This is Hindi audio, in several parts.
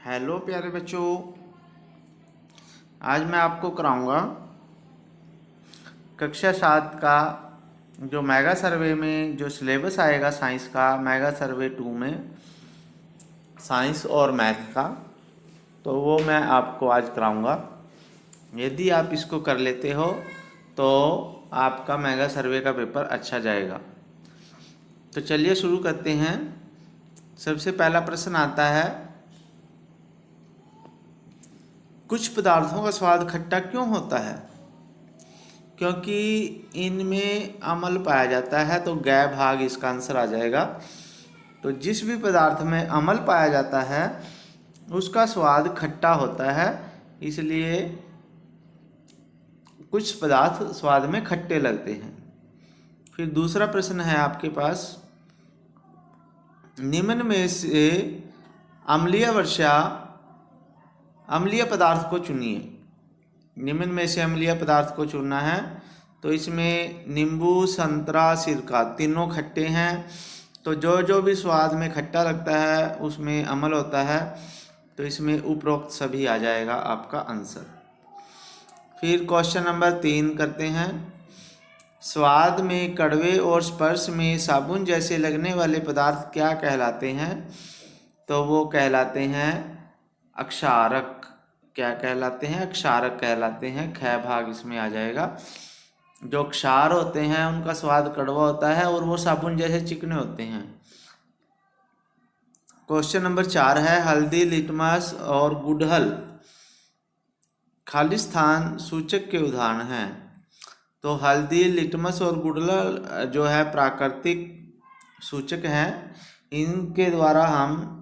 हेलो प्यारे बच्चों, आज मैं आपको कराऊंगा कक्षा 7 का जो मेगा सर्वे में जो सिलेबस आएगा साइंस का, मेगा सर्वे 2 में साइंस और मैथ का, तो वो मैं आपको आज कराऊंगा। यदि आप इसको कर लेते हो तो आपका मेगा सर्वे का पेपर अच्छा जाएगा। तो चलिए शुरू करते हैं। सबसे पहला प्रश्न आता है, कुछ पदार्थों का स्वाद खट्टा क्यों होता है? क्योंकि इनमें अम्ल पाया जाता है, तो गै भाग इसका आंसर आ जाएगा। तो जिस भी पदार्थ में अम्ल पाया जाता है उसका स्वाद खट्टा होता है, इसलिए कुछ पदार्थ स्वाद में खट्टे लगते हैं। फिर दूसरा प्रश्न है आपके पास, निम्न में से अम्लीय वर्षा अम्लीय पदार्थ को चुनिए। निम्न में से अम्लीय पदार्थ को चुनना है, तो इसमें नींबू, संतरा, सिरका तीनों खट्टे हैं, तो जो जो भी स्वाद में खट्टा लगता है उसमें अम्ल होता है, तो इसमें उपरोक्त सभी आ जाएगा आपका आंसर। फिर क्वेश्चन नंबर 3 करते हैं, स्वाद में कड़वे और स्पर्श में साबुन जैसे लगने वाले पदार्थ क्या कहलाते हैं? तो वो कहलाते हैं अक्षारक। क्या कहलाते हैं? अक्षारक कहलाते हैं। ख भाग इसमें आ जाएगा। जो क्षार होते हैं उनका स्वाद कड़वा होता है और वो साबुन जैसे चिकने होते हैं। क्वेश्चन नंबर 4 है, हल्दी, लिटमस और गुड़हल खालिस्तान सूचक के उदाहरण हैं। तो हल्दी, लिटमस और गुड़हल जो है प्राकृतिक सूचक हैं। इनके द्वारा हम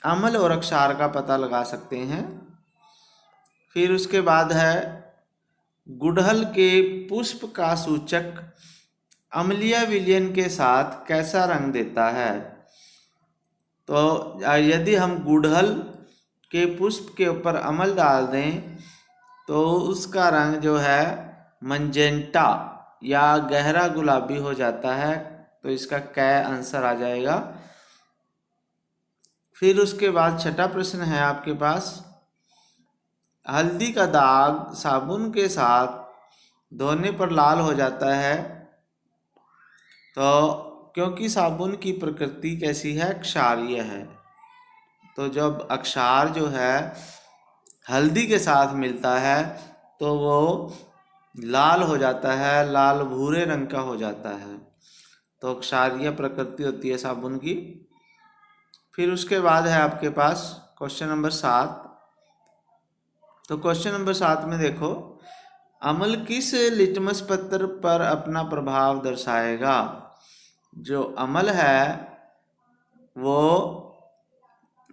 अम्ल और अक्षार का पता लगा सकते हैं। फिर उसके बाद है, गुड़हल के पुष्प का सूचक अम्लीय विलयन के साथ कैसा रंग देता है? तो यदि हम गुड़हल के पुष्प के ऊपर अम्ल डाल दें तो उसका रंग जो है मंजेंटा या गहरा गुलाबी हो जाता है, तो इसका कै आंसर आ जाएगा। फिर उसके बाद छठा प्रश्न है आपके पास, हल्दी का दाग साबुन के साथ धोने पर लाल हो जाता है, तो क्योंकि साबुन की प्रकृति कैसी है? क्षारीय है। तो जब अक्षार जो है हल्दी के साथ मिलता है तो वो लाल हो जाता है, लाल भूरे रंग का हो जाता है। तो क्षारीय प्रकृति होती है साबुन की। फिर उसके बाद है आपके पास क्वेश्चन नंबर 7। तो क्वेश्चन नंबर 7 में देखो, अम्ल किस लिटमस पत्र पर अपना प्रभाव दर्शाएगा? जो अम्ल है वो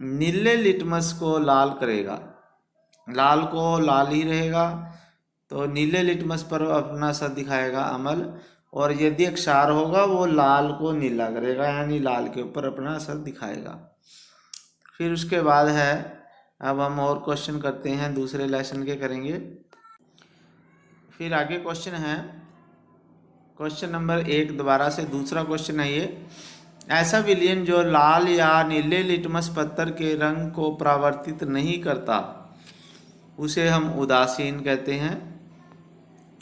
नीले लिटमस को लाल करेगा, लाल को लाल ही रहेगा, तो नीले लिटमस पर अपना असर दिखाएगा अम्ल। और यदि अक्षार होगा वो लाल को नीला करेगा, यानी लाल के ऊपर अपना असर दिखाएगा। फिर उसके बाद है, अब हम और क्वेश्चन करते हैं, दूसरे लेसन के करेंगे। फिर आगे क्वेश्चन है, क्वेश्चन नंबर 1 दोबारा से दूसरा क्वेश्चन है ये, ऐसा विलयन जो लाल या नीले लिटमस पत्थर के रंग को परावर्तित नहीं करता उसे हम उदासीन कहते हैं।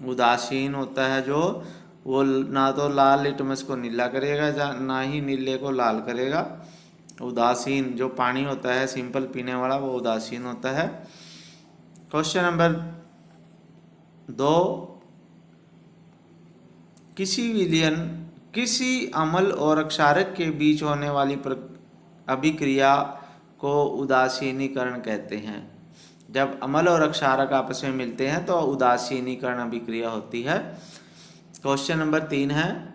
उदासीन होता है जो वो ना तो लाल लिटमस को नीला करेगा ना ही नीले को लाल करेगा। उदासीन जो पानी होता है सिंपल पीने वाला, वो उदासीन होता है। क्वेश्चन नंबर 2, किसी विलयन किसी अम्ल और अक्षारक के बीच होने वाली अभिक्रिया को उदासीनीकरण कहते हैं। जब अम्ल और अक्षारक आपस में मिलते हैं तो उदासीनीकरण अभिक्रिया होती है। क्वेश्चन नंबर 3 है,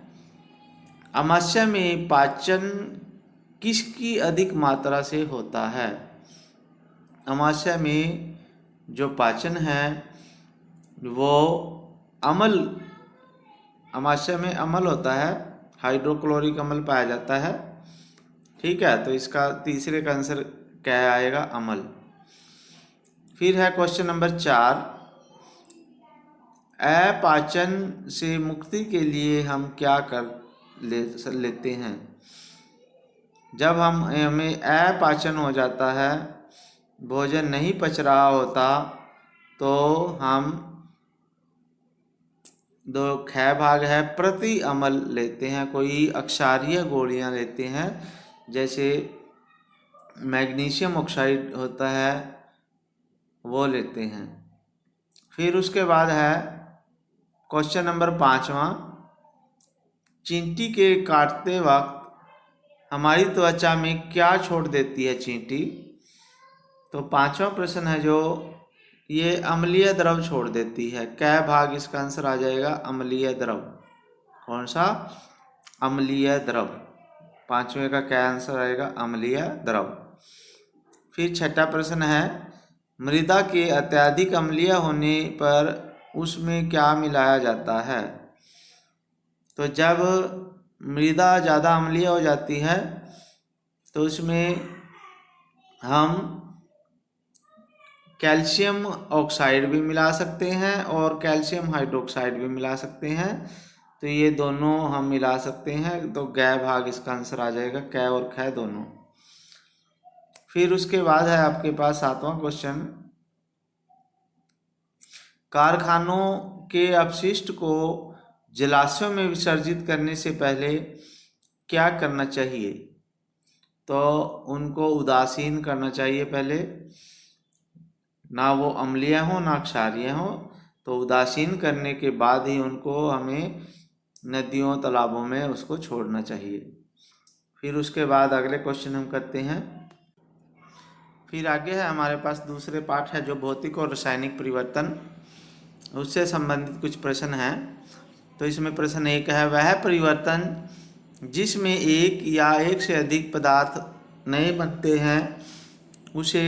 अमाशय में पाचन किसकी अधिक मात्रा से होता है? अमाशय में जो पाचन है वो अमाशय में अम्ल होता है, हाइड्रोक्लोरिक अम्ल पाया जाता है। ठीक है, तो इसका तीसरे का आंसर क्या आएगा? अम्ल। फिर है क्वेश्चन नंबर 4, अपाचन से मुक्ति के लिए हम क्या लेते हैं? जब हमें अपाचन हो जाता है भोजन नहीं पच रहा होता तो हम दो क्षय भाग है प्रति अमल लेते हैं, कोई अक्षारीय गोलियां लेते हैं, जैसे मैग्नीशियम ऑक्साइड होता है वो लेते हैं। फिर उसके बाद है क्वेश्चन नंबर 5वां, चींटी के काटते वक्त हमारी त्वचा में क्या छोड़ देती है चींटी? तो 5वां प्रश्न है जो ये अम्लीय द्रव छोड़ देती है। कै भाग इसका आंसर आ जाएगा अम्लीय द्रव। कौन सा? अम्लीय द्रव। 5वें का क्या आंसर आएगा? अम्लीय द्रव। फिर 6ठा प्रश्न है, मृदा के अत्यधिक अम्लीय होने पर उसमें क्या मिलाया जाता है? तो जब मृदा ज़्यादा अम्लीय हो जाती है तो उसमें हम कैल्शियम ऑक्साइड भी मिला सकते हैं और कैल्शियम हाइड्रोक्साइड भी मिला सकते हैं। तो ये दोनों हम मिला सकते हैं, तो गै भाग इसका आंसर आ जाएगा, कै और खै दोनों। फिर उसके बाद है आपके पास 7वां क्वेश्चन, कारखानों के अपशिष्ट को जलाशयों में विसर्जित करने से पहले क्या करना चाहिए? तो उनको उदासीन करना चाहिए पहले, ना वो अम्लीय हो ना क्षारीय हो, तो उदासीन करने के बाद ही उनको हमें नदियों तालाबों में उसको छोड़ना चाहिए। फिर उसके बाद अगले क्वेश्चन हम करते हैं। फिर आगे है हमारे पास दूसरे पार्ट है जो भौतिक और रासायनिक परिवर्तन, उससे संबंधित कुछ प्रश्न हैं। तो इसमें प्रश्न 1 है, वह परिवर्तन जिसमें एक या एक से अधिक पदार्थ नए बनते हैं उसे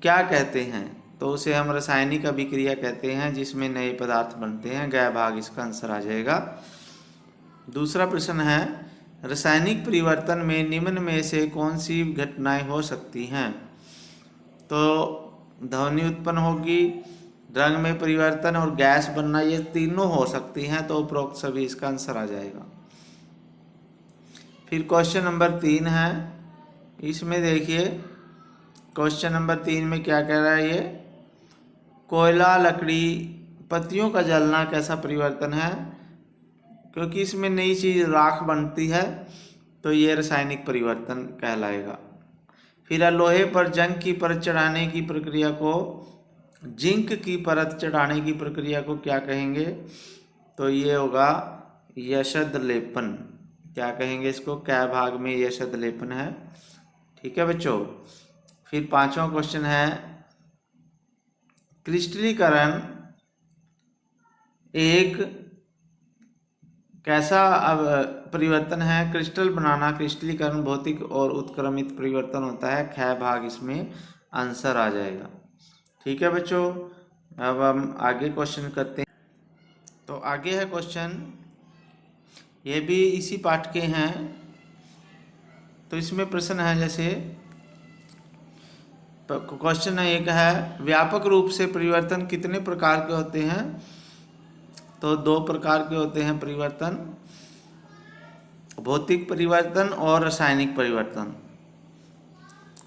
क्या कहते हैं? तो उसे हम रासायनिक अभिक्रिया कहते हैं जिसमें नए पदार्थ बनते हैं। गै भाग इसका आंसर आ जाएगा। दूसरा प्रश्न है, रासायनिक परिवर्तन में निम्न में से कौन सी घटनाएं हो सकती हैं? तो ध्वनि उत्पन्न होगी, रंग में परिवर्तन और गैस बनना, ये तीनों हो सकती हैं, तो उपरोक्त सभी इसका आंसर आ जाएगा। फिर क्वेश्चन नंबर 3 है, इसमें देखिए क्वेश्चन नंबर 3 में क्या कह रहा है, ये कोयला, लकड़ी, पत्तियों का जलना कैसा परिवर्तन है? क्योंकि इसमें नई चीज़ राख बनती है तो ये रासायनिक परिवर्तन कहलाएगा। फिर लोहे पर जंग की परत चढ़ाने की प्रक्रिया को, जिंक की परत चढ़ाने की प्रक्रिया को क्या कहेंगे? तो ये होगा यशद लेपन। क्या कहेंगे इसको? कै भाग में यशद लेपन है। ठीक है बच्चों। फिर 5वां क्वेश्चन है, क्रिस्टलीकरण एक कैसा परिवर्तन है? क्रिस्टल बनाना क्रिस्टलीकरण भौतिक और उत्क्रमित परिवर्तन होता है। ख भाग इसमें आंसर आ जाएगा। ठीक है बच्चों, अब हम आगे क्वेश्चन करते हैं। तो आगे है क्वेश्चन, ये भी इसी पाठ के हैं। तो इसमें प्रश्न है, जैसे क्वेश्चन 1 है, व्यापक रूप से परिवर्तन कितने प्रकार के होते हैं? तो 2 प्रकार के होते हैं परिवर्तन, भौतिक परिवर्तन और रासायनिक परिवर्तन।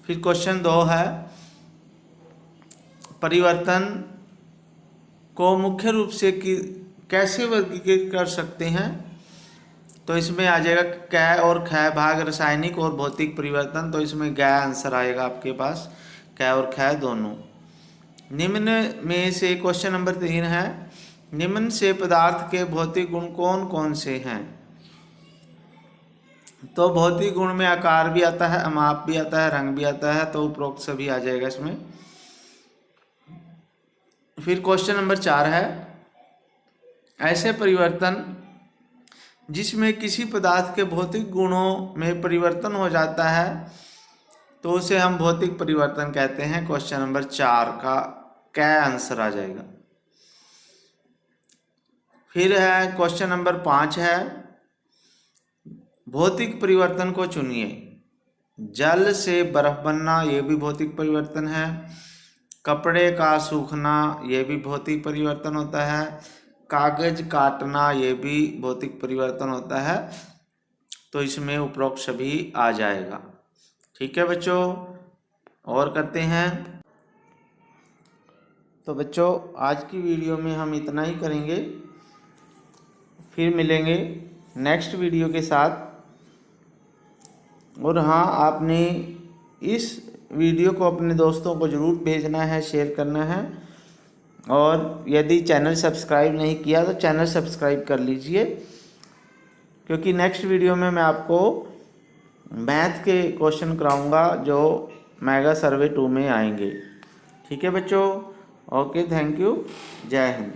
फिर क्वेश्चन 2 है, परिवर्तन को मुख्य रूप से कैसे वर्गीकृत कर सकते हैं? तो इसमें आ जाएगा कै और ख भाग रासायनिक और भौतिक परिवर्तन, तो इसमें ग आंसर आएगा आपके पास, कै और ख दोनों। निम्न में से क्वेश्चन नंबर 3 है, निम्न से पदार्थ के भौतिक गुण कौन कौन से हैं? तो भौतिक गुण में आकार भी आता है, माप भी आता है, रंग भी आता है, तो उपरोक्त सभी आ जाएगा इसमें। फिर क्वेश्चन नंबर 4 है, ऐसे परिवर्तन जिसमें किसी पदार्थ के भौतिक गुणों में परिवर्तन हो जाता है तो उसे हम भौतिक परिवर्तन कहते हैं। क्वेश्चन नंबर 4 का क्या आंसर आ जाएगा। फिर है क्वेश्चन नंबर 5 है, भौतिक परिवर्तन को चुनिए। जल से बर्फ बनना, ये भी भौतिक परिवर्तन है। कपड़े का सूखना, ये भी भौतिक परिवर्तन होता है। कागज काटना, ये भी भौतिक परिवर्तन होता है। तो इसमें उपरोक्त सभी आ जाएगा। ठीक है बच्चों, और करते हैं। तो बच्चों आज की वीडियो में हम इतना ही करेंगे, फिर मिलेंगे नेक्स्ट वीडियो के साथ। और हाँ, आपने इस वीडियो को अपने दोस्तों को ज़रूर भेजना है, शेयर करना है। और यदि चैनल सब्सक्राइब नहीं किया तो चैनल सब्सक्राइब कर लीजिए, क्योंकि नेक्स्ट वीडियो में मैं आपको मैथ के क्वेश्चन कराऊंगा जो मेगा सर्वे 2 में आएंगे। ठीक है बच्चों, ओके, थैंक यू, जय हिंद।